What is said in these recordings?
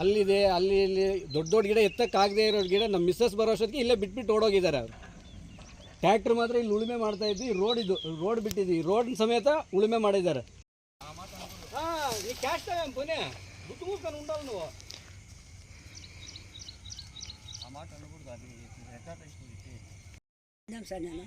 ಅಲ್ಲಿದೆ, ಅಲ್ಲಿ ಇಲ್ಲಿ ದೊಡ್ಡ ದೊಡ್ಡ ಗಿಡ ಎತ್ತಕ್ಕಾಗದೇ ಇರೋ ಗಿಡ ನಮ್ಮ ಮಿಸ್ಸಸ್ ಬರೋಷ್ಟೊತ್ತಿಗೆ ಇಲ್ಲೇ ಬಿಟ್ಬಿಟ್ಟು ಓಡೋಗಿದ್ದಾರೆ ಅವರು. ಟ್ಯಾಕ್ಟ್ರ್ ಮಾತ್ರ ಇಲ್ಲಿ ಉಳುಮೆ ಮಾಡ್ತಾ ಇದ್ವಿ. ರೋಡ್ ಬಿಟ್ಟಿದ್ವಿ, ರೋಡ್ ಸಮೇತ ಉಳುಮೆ ಮಾಡಿದ್ದಾರೆ. ಈ ಕ್ಯಾಶ್ ಪುನೇ ದುಡ್ಡು ಮೂಸ್ಕೊಂಡು ಉಂಟಲ್ಲ ನೀವು ಸರ್ ನಾನು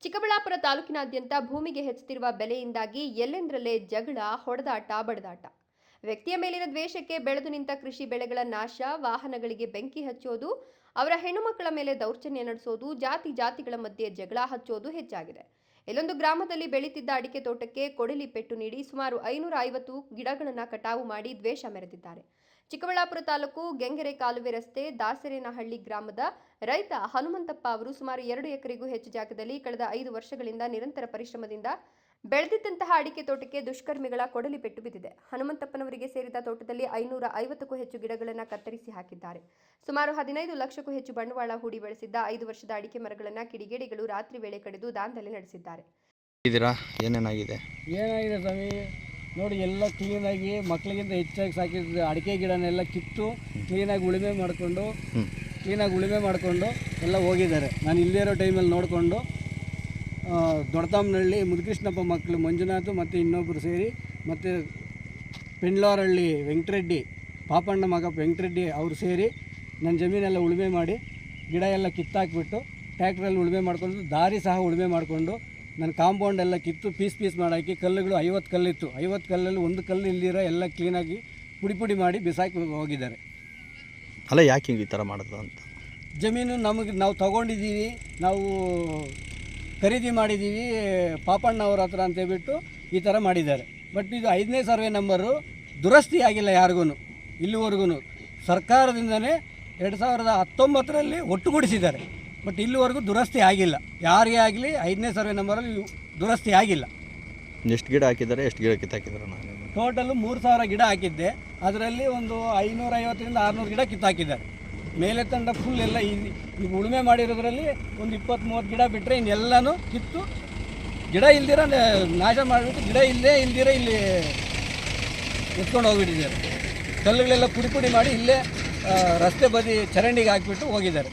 ಚಿಕ್ಕಬಳ್ಳಾಪುರ ತಾಲೂಕಿನಾದ್ಯಂತ ಭೂಮಿಗೆ ಹೆಚ್ಚುತ್ತಿರುವ ಬೆಲೆಯಿಂದಾಗಿ ಎಲ್ಲೆಂದರಲ್ಲೇ ಜಗಳ, ಹೊಡೆದಾಟ, ಬಡದಾಟ. ವ್ಯಕ್ತಿಯ ಮೇಲಿನ ದ್ವೇಷಕ್ಕೆ ಬೆಳೆದು ನಿಂತ ಕೃಷಿ ಬೆಳೆಗಳ ನಾಶ, ವಾಹನಗಳಿಗೆ ಬೆಂಕಿ ಹಚ್ಚೋದು, ಅವರ ಹೆಣ್ಣುಮಕ್ಕಳ ಮೇಲೆ ದೌರ್ಜನ್ಯ ನಡೆಸೋದು, ಜಾತಿಗಳ ಮಧ್ಯೆ ಜಗಳ ಹಚ್ಚೋದು ಹೆಚ್ಚಾಗಿದೆ. ಇಲ್ಲೊಂದು ಗ್ರಾಮದಲ್ಲಿ ಬೆಳೀತಿದ್ದ ಅಡಿಕೆ ತೋಟಕ್ಕೆ ಕೊಡಲಿ ಪೆಟ್ಟು ನೀಡಿ ಸುಮಾರು 550 ಗಿಡಗಳನ್ನು ಕಟಾವು ಮಾಡಿ ದ್ವೇಷ ಮೆರೆದಿದ್ದಾರೆ. ಚಿಕ್ಕಬಳ್ಳಾಪುರ ತಾಲೂಕು ಗೆಂಗೆರೆ ಕಾಲುವೆ ರಸ್ತೆ ದಾಸರೇನಹಳ್ಳಿ ಗ್ರಾಮದ ರೈತ ಹನುಮಂತಪ್ಪ ಅವರು ಸುಮಾರು 2 ಎಕರೆಗೂ ಹೆಚ್ಚು ಜಾಗದಲ್ಲಿ ಕಳೆದ 5 ವರ್ಷಗಳಿಂದ ನಿರಂತರ ಪರಿಶ್ರಮದಿಂದ ಬೆಳೆದಿದ್ದಂತಹ ಅಡಿಕೆ ತೋಟಕ್ಕೆ ದುಷ್ಕರ್ಮಿಗಳ ಕೊಡಲಿ ಪೆಟ್ಟು ಬಿದ್ದಿದೆ. ಹನುಮಂತಪ್ಪನವರಿಗೆ ಸೇರಿದ ತೋಟದಲ್ಲಿ 550ಕ್ಕೂ ಹೆಚ್ಚು ಗಿಡಗಳನ್ನು ಕತ್ತರಿಸಿ ಹಾಕಿದ್ದಾರೆ. ಸುಮಾರು 15 ಲಕ್ಷಕ್ಕೂ ಹೆಚ್ಚು ಬಂಡವಾಳ ಹೂಡಿ ಬೆಳೆಸಿದ್ದ 5 ವರ್ಷದ ಅಡಿಕೆ ಮರಗಳನ್ನು ಕಿಡಿಗೇಡಿಗಳು ರಾತ್ರಿ ವೇಳೆ ಕಡಿದು ದಾಂಧಲೆ ನಡೆಸಿದ್ದಾರೆ. ಏನಾಗಿದೆ ಸ್ವಾಮಿ ನೋಡಿ, ಎಲ್ಲ ಕ್ಲೀನಾಗಿ ಮಕ್ಕಳಿಗಿಂತ ಹೆಚ್ಚಾಗಿ ಸಾಕಿದ ಅಡಿಕೆ ಗಿಡನೆಲ್ಲ ಕಿತ್ತು ಕ್ಲೀನಾಗಿ ಉಳುಮೆ ಮಾಡಿಕೊಂಡು ಎಲ್ಲ ಹೋಗಿದ್ದಾರೆ. ನಾನು ಇಲ್ಲದೇ ಇರೋ ಟೈಮಲ್ಲಿ ನೋಡಿಕೊಂಡು ದೊಡ್ಡತಮ್ಮನಹಳ್ಳಿ ಮುದುಕೃಷ್ಣಪ್ಪ ಮಕ್ಕಳು ಮಂಜುನಾಥ್ ಮತ್ತು ಇನ್ನೊಬ್ಬರು ಸೇರಿ ಮತ್ತು ಪೆಂಡ್ಲಾರಹಳ್ಳಿ ವೆಂಕಟರೆಡ್ಡಿ ಪಾಪಣ್ಣ ಮಗ ವೆಂಕಟರೆಡ್ಡಿ ಅವರು ಸೇರಿ ನನ್ನ ಜಮೀನೆಲ್ಲ ಉಳುಮೆ ಮಾಡಿ ಗಿಡ ಎಲ್ಲ ಕಿತ್ತಾಕ್ಬಿಟ್ಟು ಟ್ಯಾಕ್ಟ್ರಲ್ಲಿ ಉಳುಮೆ ಮಾಡಿಕೊಂಡು ದಾರಿ ಸಹ ಉಳುಮೆ ಮಾಡಿಕೊಂಡು ನನ್ನ ಕಾಂಪೌಂಡ್ ಎಲ್ಲ ಕಿತ್ತು ಪೀಸ್ ಮಾಡಾಕಿ ಕಲ್ಲುಗಳು 50 ಕಲ್ಲಿತ್ತು. 50 ಕಲ್ಲಲ್ಲಿ ಒಂದು ಕಲ್ಲು ಇಲ್ದಿರೋ ಎಲ್ಲ ಕ್ಲೀನಾಗಿ ಪುಡಿ ಮಾಡಿ ಬಿಸಾಕಿ ಹೋಗಿದ್ದಾರೆ. ಅಲ್ಲ, ಯಾಕೆ ಹಿಂಗೆ ಈ ಥರ ಮಾಡೋದು ಅಂತ? ಜಮೀನು ನಾವು ತೊಗೊಂಡಿದ್ದೀವಿ, ನಾವು ಖರೀದಿ ಮಾಡಿದ್ದೀವಿ ಪಾಪಣ್ಣ ಅವ್ರ ಹತ್ರ ಅಂತೇಳ್ಬಿಟ್ಟು ಈ ಥರ ಮಾಡಿದ್ದಾರೆ. ಬಟ್ ಇದು 5ನೇ ಸರ್ವೆ ನಂಬರು ದುರಸ್ತಿ ಆಗಿಲ್ಲ ಯಾರಿಗೂ ಇಲ್ಲಿವರೆಗೂ. ಸರ್ಕಾರದಿಂದನೇ 2019ರಲ್ಲಿ ಒಟ್ಟುಗೂಡಿಸಿದ್ದಾರೆ. ಬಟ್ ಇಲ್ಲಿವರೆಗೂ ದುರಸ್ತಿ ಆಗಿಲ್ಲ, ಯಾರಿಗೇ ಆಗಲಿ 5ನೇ ಸರ್ವೆ ನಂಬರಲ್ಲಿ ದುರಸ್ತಿ ಆಗಿಲ್ಲ. ಎಷ್ಟು ಗಿಡ ಹಾಕಿದ್ದಾರೆ, ಎಷ್ಟು ಗಿಡ ಕಿತ್ತಾಕಿದ್ದಾರೆ? ಟೋಟಲು 3000 ಗಿಡ ಹಾಕಿದ್ದೆ. ಅದರಲ್ಲಿ ಒಂದು 550ರಿಂದ 600 ಗಿಡ ಕಿತ್ತಾಕಿದ್ದಾರೆ. ಮೇಲೆ ತಂಡ ಫುಲ್ ಎಲ್ಲ ಈಗ ಉಳುಮೆ ಮಾಡಿರೋದ್ರಲ್ಲಿ ಒಂದು 20-30 ಗಿಡ ಬಿಟ್ಟರೆ ಇನ್ನೆಲ್ಲನೂ ಕಿತ್ತು ಗಿಡ ಇಲ್ದಿರ ನಾಶ ಮಾಡಿಬಿಟ್ಟು ಗಿಡ ಇಲ್ದಿರ ಇಲ್ಲಿ ಎತ್ಕೊಂಡು ಹೋಗ್ಬಿಟ್ಟಿದ್ದಾರೆ. ಕಲ್ಲುಗಳೆಲ್ಲ ಪುಡಿ ಮಾಡಿ ಇಲ್ಲೇ ರಸ್ತೆ ಬದಿ ಚರಂಡಿಗೆ ಹಾಕಿಬಿಟ್ಟು ಹೋಗಿದ್ದಾರೆ.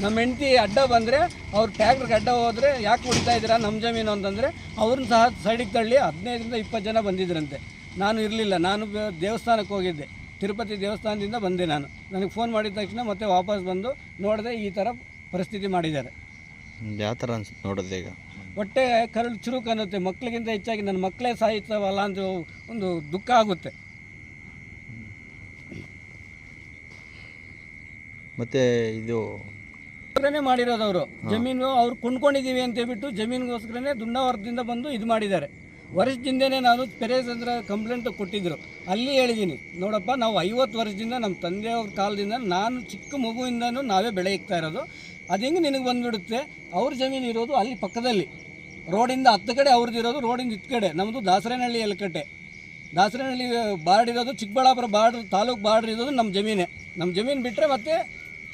ನಮ್ಮ ಹೆಂಡತಿ ಅಡ್ಡ ಬಂದರೆ ಅವ್ರು ಟ್ಯಾಕ್ಟ್ರಿಗೆ ಅಡ್ಡ ಹೋದರೆ ಯಾಕೆ ಹೊಡಿತಾ ಇದ್ದೀರಾ ನಮ್ಮ ಜಮೀನು ಅಂತಂದರೆ ಅವ್ರನ್ನ ಸಹ ಸೈಡಿಗೆ ತಳ್ಳಿ 15ರಿಂದ 20 ಜನ ಬಂದಿದ್ದರಂತೆ. ನಾನು ಇರಲಿಲ್ಲ, ನಾನು ದೇವಸ್ಥಾನಕ್ಕೆ ಹೋಗಿದ್ದೆ, ತಿರುಪತಿ ದೇವಸ್ಥಾನದಿಂದ ಬಂದೆ. ನನಗೆ ಫೋನ್ ಮಾಡಿದ ತಕ್ಷಣ ಮತ್ತೆ ವಾಪಸ್ ಬಂದು ನೋಡಿದೆ ಈ ಥರ ಪರಿಸ್ಥಿತಿ ಮಾಡಿದ್ದಾರೆ. ಯಾವ ಥರ ಅನ್ಸುತ್ತೆ ನೋಡಿದ್ರೆ? ಈಗ ಹೊಟ್ಟೆ ಕರಳು ಚುರುಕು ಅನ್ನುತ್ತೆ. ಮಕ್ಕಳಿಗಿಂತ ಹೆಚ್ಚಾಗಿ ನನ್ನ ಮಕ್ಕಳೇ ಸಾಯ್ತವಲ್ಲ ಅಂತ ಒಂದು ದುಃಖ ಆಗುತ್ತೆ. ಮತ್ತು ಇದು ಮಾಡಿರೋದು ಅವರು ಜಮೀನು ಅವ್ರು ಕೊಂಡ್ಕೊಂಡಿದ್ದೀವಿ ಅಂತೇಳ್ಬಿಟ್ಟು ಜಮೀನಿಗೋಸ್ಕರನೇ ದುಂಡಾವರದಿಂದ ಬಂದು ಇದು ಮಾಡಿದ್ದಾರೆ. ವರ್ಷದಿಂದನೇ ನಾನು ಪೆರೇಸಂದ್ರ ಕಂಪ್ಲೇಂಟ್ ಕೊಟ್ಟಿದ್ದರು. ಅಲ್ಲಿ ಹೇಳಿದ್ದೀನಿ, ನೋಡಪ್ಪ ನಾವು 50 ವರ್ಷದಿಂದ ನಮ್ಮ ತಂದೆಯವ್ರ ಕಾಲದಿಂದ ನಾನು ಚಿಕ್ಕ ಮಗುವಿಂದನೂ ನಾವೇ ಬೆಳೆ ಇಕ್ತಾ ಇರೋದು. ಅದು ಹೆಂಗೆ ನಿನಗೆ ಬಂದುಬಿಡುತ್ತೆ? ಅವ್ರ ಜಮೀನು ಇರೋದು ಅಲ್ಲಿ ಪಕ್ಕದಲ್ಲಿ, ರೋಡಿಂದ 10 ಕಡೆ ಅವ್ರದ್ದು ಇರೋದು, ರೋಡಿಂದ 10 ಕಡೆ ನಮ್ಮದು ದಾಸರೇನಹಳ್ಳಿ ಎಲ್ಕಟ್ಟೆ. ದಾಸರೇನಹಳ್ಳಿ ಬಾರ್ಡ್ ಇರೋದು, ಚಿಕ್ಕಬಳ್ಳಾಪುರ ತಾಲೂಕು ಬಾರ್ಡ್ರ್ ಇರೋದು ನಮ್ಮ ಜಮೀನೇ. ನಮ್ಮ ಜಮೀನು ಬಿಟ್ಟರೆ ಮತ್ತೆ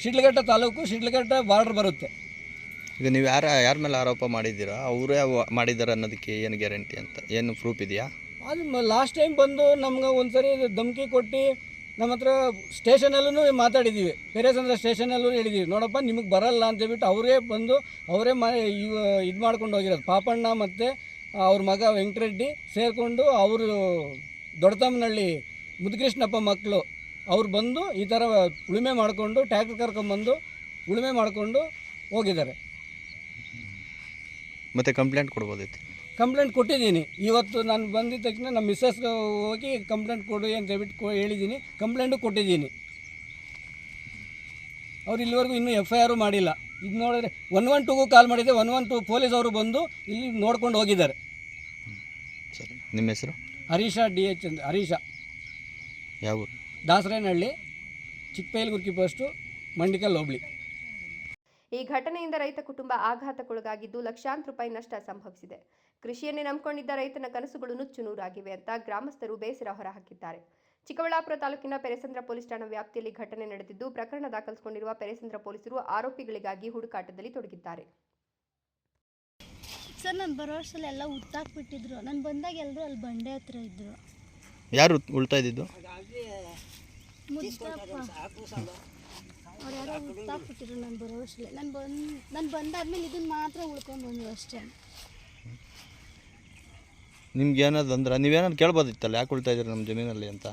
ಶಿಡ್ಲಘಟ್ಟ ತಾಲೂಕು, ಶಿಡ್ಲಘಟ್ಟ ಬಾರ್ಡ್ರ್ ಬರುತ್ತೆ. ಈಗ ನೀವು ಯಾರ ಮೇಲೆ ಆರೋಪ ಮಾಡಿದ್ದೀರಾ? ಅವರೇ ಮಾಡಿದ್ದಾರೆ ಅನ್ನೋದಕ್ಕೆ ಏನು ಗ್ಯಾರಂಟಿ ಅಂತ, ಏನು ಪ್ರೂಫ್ ಇದೆಯಾ? ಅದು ಲಾಸ್ಟ್ ಟೈಮ್ ಬಂದು ನಮ್ಗೆ ಒಂದು ಸರಿ ಧಮಕಿ ಕೊಟ್ಟು ನಮ್ಮ ಹತ್ರ ಸ್ಟೇಷನಲ್ಲೂ ಮಾತಾಡಿದ್ದೀವಿ, ಪೆರೇಸಂದ್ರ ಸ್ಟೇಷನಲ್ಲೂ ಹೇಳಿದ್ದೀವಿ, ನೋಡಪ್ಪ ನಿಮಗೆ ಬರಲ್ಲ ಅಂತೇಳ್ಬಿಟ್ಟು ಅವರೇ ಬಂದು ಅವರೇ ಇದು ಮಾಡ್ಕೊಂಡು ಹೋಗಿರೋದು. ಪಾಪಣ್ಣ ಮತ್ತು ಅವ್ರ ಮಗ ವೆಂಕಟರೆಡ್ಡಿ ಸೇರಿಕೊಂಡು ಅವರು ದೊಡ್ಡತಮ್ಮನಹಳ್ಳಿ ಮುದುಕೃಷ್ಣಪ್ಪ ಮಕ್ಕಳು ಅವ್ರು ಬಂದು ಈ ಥರ ಉಳುಮೆ ಮಾಡಿಕೊಂಡು ಟ್ಯಾಕ್ಟ್ರ್ ಕರ್ಕೊಂಬಂದು ಉಳುಮೆ ಮಾಡಿಕೊಂಡು ಹೋಗಿದ್ದಾರೆ. ಮತ್ತು ಕಂಪ್ಲೇಂಟ್ ಕೊಡ್ಬೋದಿತ್ತು? ಕಂಪ್ಲೇಂಟ್ ಕೊಟ್ಟಿದ್ದೀನಿ. ಇವತ್ತು ನಾನು ಬಂದಿದ್ದ ತಕ್ಷಣ ನಮ್ಮ ಮಿಸ್ಸಸ್ ಹೋಗಿ ಕಂಪ್ಲೇಂಟ್ ಕೊಡು ಅಂತ ಹೇಳ್ಬಿಟ್ಟು ಹೇಳಿದ್ದೀನಿ. ಕಂಪ್ಲೇಂಟು ಕೊಟ್ಟಿದ್ದೀನಿ. ಅವ್ರು ಇಲ್ಲಿವರೆಗೂ ಇನ್ನೂ FIR ಮಾಡಿಲ್ಲ. ಇದು ನೋಡಿದ್ರೆ 112ಗೂ ಕಾಲ್ ಮಾಡಿದ್ದೆ, 112 ಪೊಲೀಸ್ ಅವರು ಬಂದು ಇಲ್ಲಿ ನೋಡ್ಕೊಂಡು ಹೋಗಿದ್ದಾರೆ. ಸರಿ, ನಿಮ್ಮ ಹೆಸರು? ಹರೀಶ DH ಅಂತ. ಹರೀಶ. ಯಾವ? ದಾಸರೇನಹಳ್ಳಿ, ಚಿಕ್ಕಪೈಲ್ಗುರ್ಕಿ ಪೋಸ್ಟು, ಮಂಡಿಕಲ್ ಹೋಬಳಿ. ಈ ಘಟನೆಯಿಂದ ರೈತ ಕುಟುಂಬ ಆಘಾತಕ್ಕೊಳಗಾಗಿದ್ದು ಲಕ್ಷಾಂತರ ರೂಪಾಯಿ ನಷ್ಟ ಸಂಭವಿಸಿದೆ. ಕೃಷಿಯನ್ನೇ ನಂಬಿಕೊಂಡಿದ್ದ ರೈತನ ಕನಸುಗಳು ನುಚ್ಚು ನೂರಾಗಿವೆ ಅಂತ ಗ್ರಾಮಸ್ಥರು ಬೇಸರ ಹೊರಹಾಕಿದ್ದಾರೆ. ಚಿಕ್ಕಬಳ್ಳಾಪುರ ತಾಲೂಕಿನ ಪೆರೆಸಂದ್ರ ಪೊಲೀಸ್ ಠಾಣಾ ವ್ಯಾಪ್ತಿಯಲ್ಲಿ ಘಟನೆ ನಡೆದಿದ್ದು, ಪ್ರಕರಣ ದಾಖಲಿಸಿಕೊಂಡಿರುವ ಪೆರೆಸಂದ್ರ ಪೊಲೀಸರು ಆರೋಪಿಗಳಿಗಾಗಿ ಹುಡುಕಾಟದಲ್ಲಿ ತೊಡಗಿದ್ದಾರೆ. ಸರ್, ನಾನು ಬರೋ ವರ್ಷದಲ್ಲಿ ಎಲ್ಲ ಉತ್ತಾಕ್ಬಿಟ್ಟಿದ್ರು. ನಾನು ಬಂದಾಗ ಎಲ್ಲರೂ ಅಲ್ಲಿ ಬಂಡೆ ಹತ್ರ ಇದ್ರು. ಯಾರು ಉಳ್ತಾ ಇದ್ದಿದ್ದು? ಮುದ್ದಪ್ಪ ಅವ್ರು ಯಾರೋ ಉತ್ತಾಕ್ಬಿಟ್ಟಿದ್ರು ನಾನು ಬರೋ ವರ್ಷದಲ್ಲಿ. ನಾನು ಬಂದಾದ್ಮೇಲೆ ಇದನ್ನು ಮಾತ್ರ ಉಳ್ಕೊಂಡ್ಬಂದ್ರು ಅಷ್ಟೇ. ನಿಮ್ಗೆ ಏನಾದ್ರು ಅಂದ್ರೆ ನೀವೇನಾದ್ರು ಕೇಳ್ಬೋದಿತ್ತಲ್ಲ, ಯಾಕೆ ಉಳ್ತಾ ಇದ್ದೀರಿ ನಮ್ಮ ಜಮೀನಲ್ಲಿ ಅಂತ?